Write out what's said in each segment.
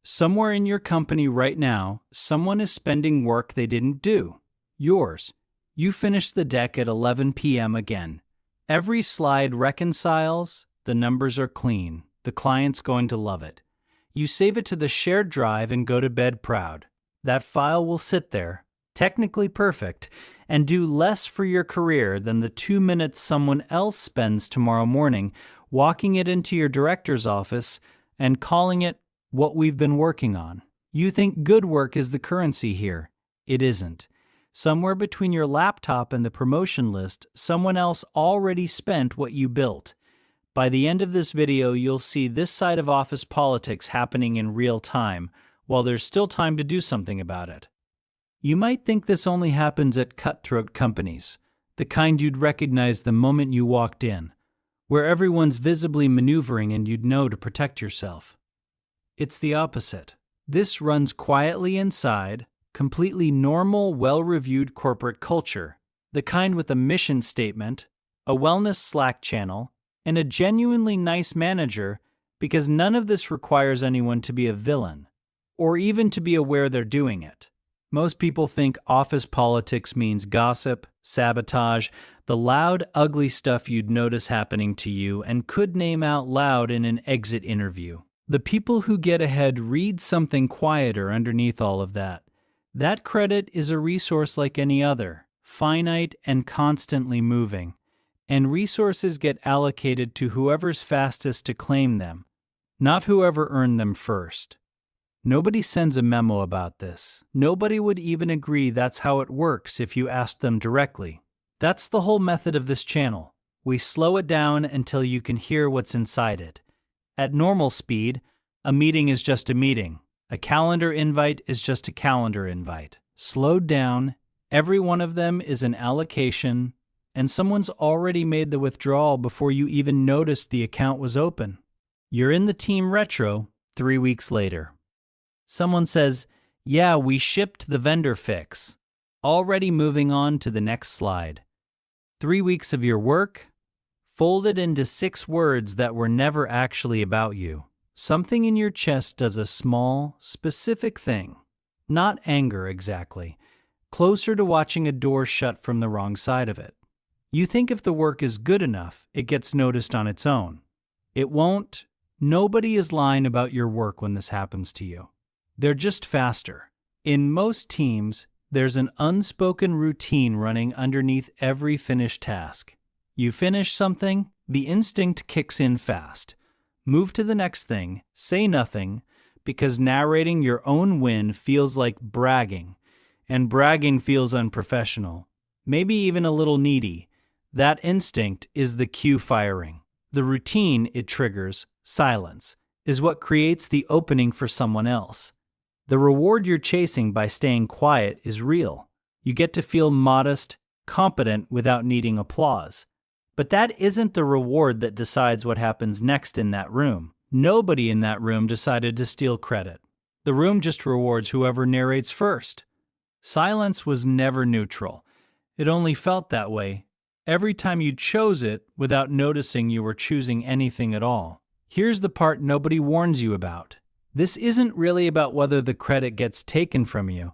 Somewhere in your company right now, someone is spending work they didn't do. Yours. You finish the deck at 11 p.m. again. Every slide reconciles, the numbers are clean, the client's going to love it. You save it to the shared drive and go to bed proud. That file will sit there, technically perfect, and do less for your career than the 2 minutes someone else spends tomorrow morning walking it into your director's office and calling it what we've been working on. You think good work is the currency here. It isn't. Somewhere between your laptop and the promotion list, someone else already spent what you built. By the end of this video, you'll see this side of office politics happening in real time, while there's still time to do something about it. You might think this only happens at cutthroat companies, the kind you'd recognize the moment you walked in, where everyone's visibly maneuvering and you'd know to protect yourself. It's the opposite. This runs quietly inside, completely normal, well-reviewed corporate culture, the kind with a mission statement, a wellness Slack channel, and a genuinely nice manager, because none of this requires anyone to be a villain, or even to be aware they're doing it. Most people think office politics means gossip, sabotage, the loud, ugly stuff you'd notice happening to you and could name out loud in an exit interview. The people who get ahead read something quieter underneath all of that. That credit is a resource like any other, finite and constantly moving, and resources get allocated to whoever's fastest to claim them, not whoever earned them first. Nobody sends a memo about this. Nobody would even agree that's how it works if you asked them directly. That's the whole method of this channel. We slow it down until you can hear what's inside it. At normal speed, a meeting is just a meeting. A calendar invite is just a calendar invite. Slowed down, every one of them is an allocation, and someone's already made the withdrawal before you even noticed the account was open. You're in the team retro 3 weeks later. Someone says, "Yeah, we shipped the vendor fix." Already moving on to the next slide. 3 weeks of your work, folded into 6 words that were never actually about you. Something in your chest does a small, specific thing. Not anger exactly. Closer to watching a door shut from the wrong side of it. You think if the work is good enough, it gets noticed on its own. It won't. Nobody is lying about your work when this happens to you. They're just faster. In most teams, there's an unspoken routine running underneath every finished task. You finish something, the instinct kicks in fast. Move to the next thing, say nothing, because narrating your own win feels like bragging, and bragging feels unprofessional, maybe even a little needy. That instinct is the cue firing. The routine it triggers, silence, is what creates the opening for someone else. The reward you're chasing by staying quiet is real. You get to feel modest, competent without needing applause. But that isn't the reward that decides what happens next in that room. Nobody in that room decided to steal credit. The room just rewards whoever narrates first. Silence was never neutral. It only felt that way every time you chose it without noticing you were choosing anything at all. Here's the part nobody warns you about. This isn't really about whether the credit gets taken from you.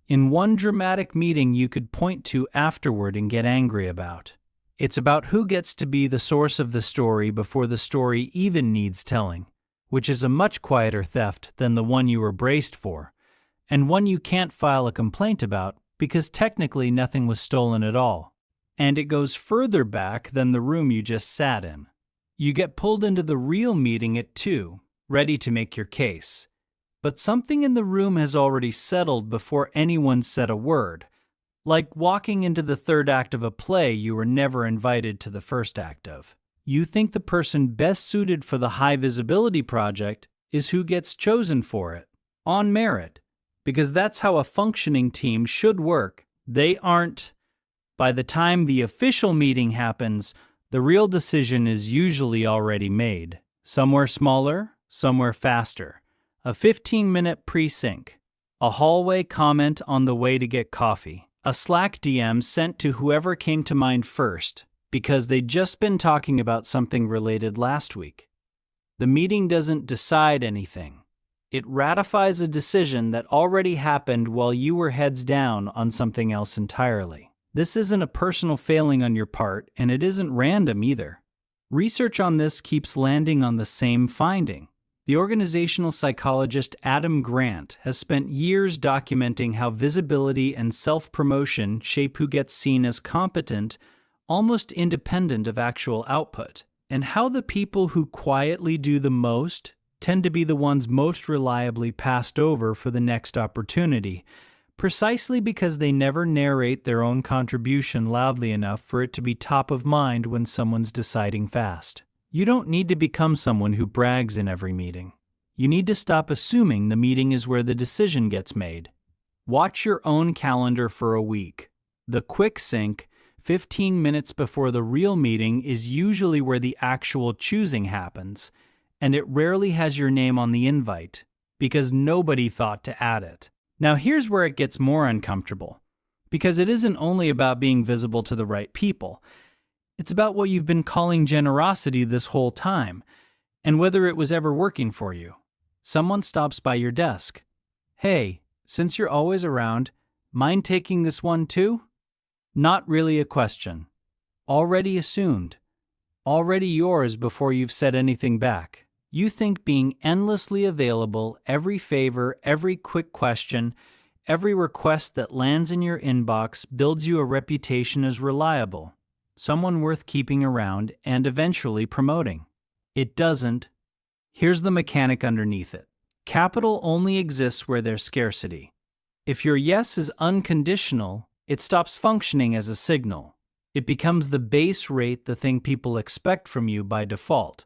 In one dramatic meeting you could point to afterward and get angry about. It's about who gets to be the source of the story before the story even needs telling, which is a much quieter theft than the one you were braced for, and one you can't file a complaint about because technically nothing was stolen at all. And it goes further back than the room you just sat in. You get pulled into the real meeting at 2, ready to make your case. But something in the room has already settled before anyone said a word. Like walking into the third act of a play you were never invited to the first act of. You think the person best suited for the high visibility project is who gets chosen for it, on merit, because that's how a functioning team should work. They aren't. By the time the official meeting happens, the real decision is usually already made. Somewhere smaller, somewhere faster. A 15-minute pre-sync. A hallway comment on the way to get coffee. A Slack DM sent to whoever came to mind first, because they'd just been talking about something related last week. The meeting doesn't decide anything. It ratifies a decision that already happened while you were heads down on something else entirely. This isn't a personal failing on your part, and it isn't random either. Research on this keeps landing on the same finding. The organizational psychologist Adam Grant has spent years documenting how visibility and self-promotion shape who gets seen as competent, almost independent of actual output, and how the people who quietly do the most tend to be the ones most reliably passed over for the next opportunity, precisely because they never narrate their own contribution loudly enough for it to be top of mind when someone's deciding fast. You don't need to become someone who brags in every meeting. You need to stop assuming the meeting is where the decision gets made. Watch your own calendar for a week. The quick sync, 15 minutes before the real meeting, is usually where the actual choosing happens, and it rarely has your name on the invite, because nobody thought to add it. Now here's where it gets more uncomfortable, because it isn't only about being visible to the right people. It's about what you've been calling generosity this whole time, and whether it was ever working for you. Someone stops by your desk. Hey, since you're always around, mind taking this one too? Not really a question. Already assumed. Already yours before you've said anything back. You think being endlessly available, every favor, every quick question, every request that lands in your inbox builds you a reputation as reliable, someone worth keeping around and eventually promoting. It doesn't. Here's the mechanic underneath it. Capital only exists where there's scarcity. If your yes is unconditional, it stops functioning as a signal. It becomes the base rate, the thing people expect from you by default,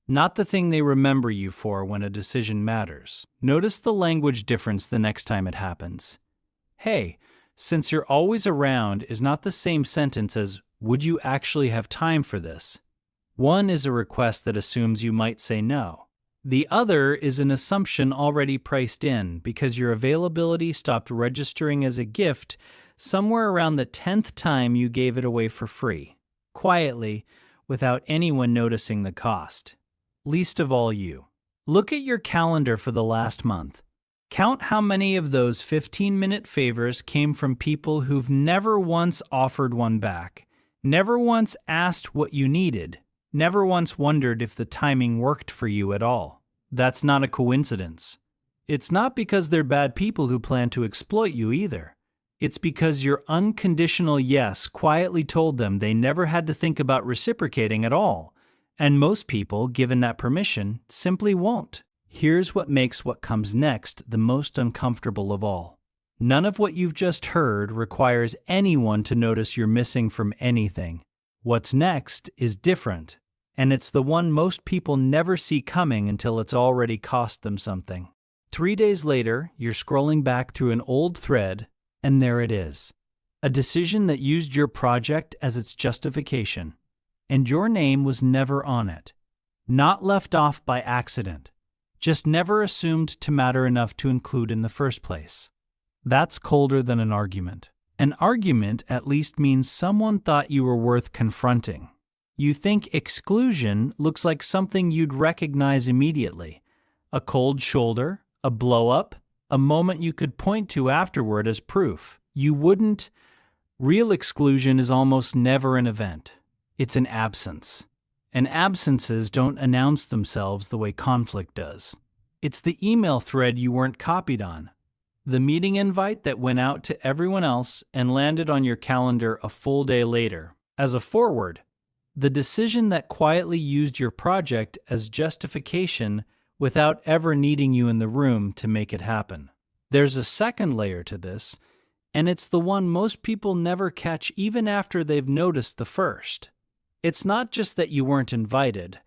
not the thing they remember you for when a decision matters. Notice the language difference the next time it happens. Hey, since you're always around is not the same sentence as, would you actually have time for this? One is a request that assumes you might say no. The other is an assumption already priced in because your availability stopped registering as a gift somewhere around the 10th time you gave it away for free, quietly, without anyone noticing the cost. Least of all you. Look at your calendar for the last month. Count how many of those 15-minute favors came from people who've never once offered one back, never once asked what you needed, never once wondered if the timing worked for you at all. That's not a coincidence. It's not because they're bad people who plan to exploit you either. It's because your unconditional yes quietly told them they never had to think about reciprocating at all. And most people, given that permission, simply won't. Here's what makes what comes next the most uncomfortable of all. None of what you've just heard requires anyone to notice you're missing from anything. What's next is different, and it's the one most people never see coming until it's already cost them something. 3 days later, you're scrolling back through an old thread, and there it is. A decision that used your project as its justification. And your name was never on it. Not left off by accident. Just never assumed to matter enough to include in the first place. That's colder than an argument. An argument at least means someone thought you were worth confronting. You think exclusion looks like something you'd recognize immediately. A cold shoulder, a blow-up, a moment you could point to afterward as proof. You wouldn't. Real exclusion is almost never an event. It's an absence. And absences don't announce themselves the way conflict does. It's the email thread you weren't copied on. The meeting invite that went out to everyone else and landed on your calendar a full day later. As a forward, the decision that quietly used your project as justification without ever needing you in the room to make it happen. There's a second layer to this, and it's the one most people never catch even after they've noticed the first. It's not just that you weren't invited.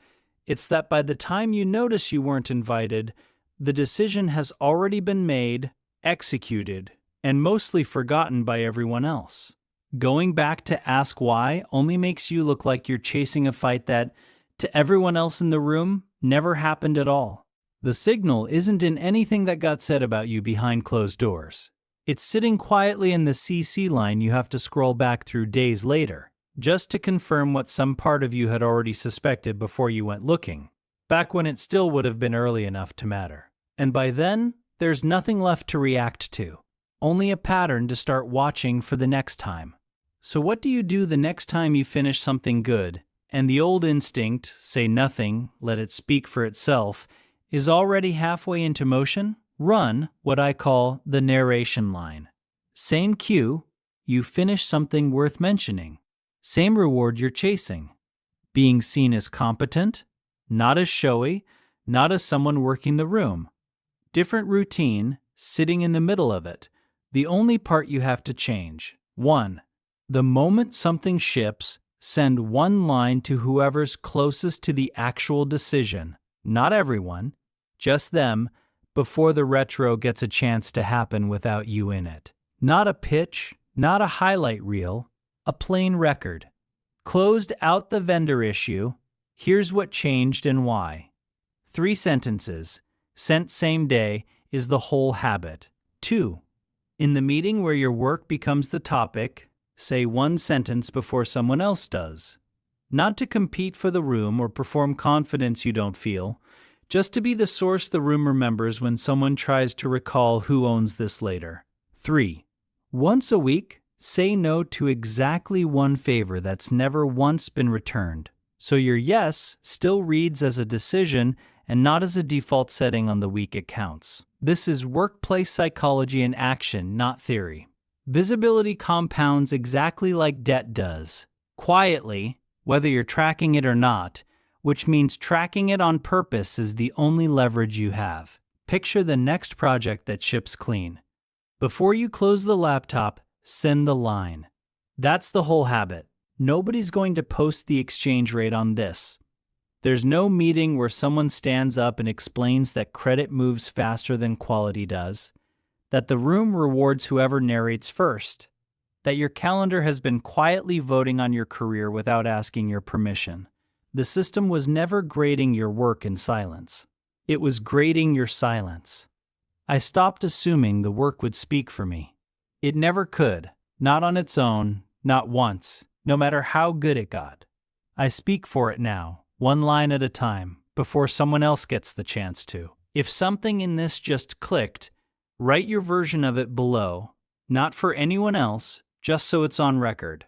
It's that by the time you notice you weren't invited, the decision has already been made, executed, and mostly forgotten by everyone else. Going back to ask why only makes you look like you're chasing a fight that, to everyone else in the room, never happened at all. The signal isn't in anything that got said about you behind closed doors. It's sitting quietly in the CC line you have to scroll back through days later, just to confirm what some part of you had already suspected before you went looking, back when it still would have been early enough to matter. And by then, there's nothing left to react to, only a pattern to start watching for the next time. So what do you do the next time you finish something good, and the old instinct, say nothing, let it speak for itself, is already halfway into motion? Run what I call the narration line. Same cue, you finish something worth mentioning. Same reward you're chasing. Being seen as competent, not as showy, not as someone working the room. Different routine, sitting in the middle of it. The only part you have to change. 1. The moment something ships, send one line to whoever's closest to the actual decision. Not everyone, just them, before the retro gets a chance to happen without you in it. Not a pitch, not a highlight reel, a plain record. Closed out the vendor issue. Here's what changed and why. 3 sentences, sent same day, is the whole habit. 2. In the meeting where your work becomes the topic, say 1 sentence before someone else does. Not to compete for the room or perform confidence you don't feel, just to be the source the room remembers when someone tries to recall who owns this later. 3. Once a week, say no to exactly 1 favor that's never once been returned, so your yes still reads as a decision and not as a default setting on the week it counts. This is workplace psychology in action, not theory. Visibility compounds exactly like debt does, quietly, whether you're tracking it or not, which means tracking it on purpose is the only leverage you have. Picture the next project that ships clean. Before you close the laptop, send the line. That's the whole habit. Nobody's going to post the exchange rate on this. There's no meeting where someone stands up and explains that credit moves faster than quality does, that the room rewards whoever narrates first, that your calendar has been quietly voting on your career without asking your permission. The system was never grading your work in silence. It was grading your silence. I stopped assuming the work would speak for me. It never could, not on its own, not once, no matter how good it got. I speak for it now, 1 line at a time, before someone else gets the chance to. If something in this just clicked, write your version of it below, not for anyone else, just so it's on record.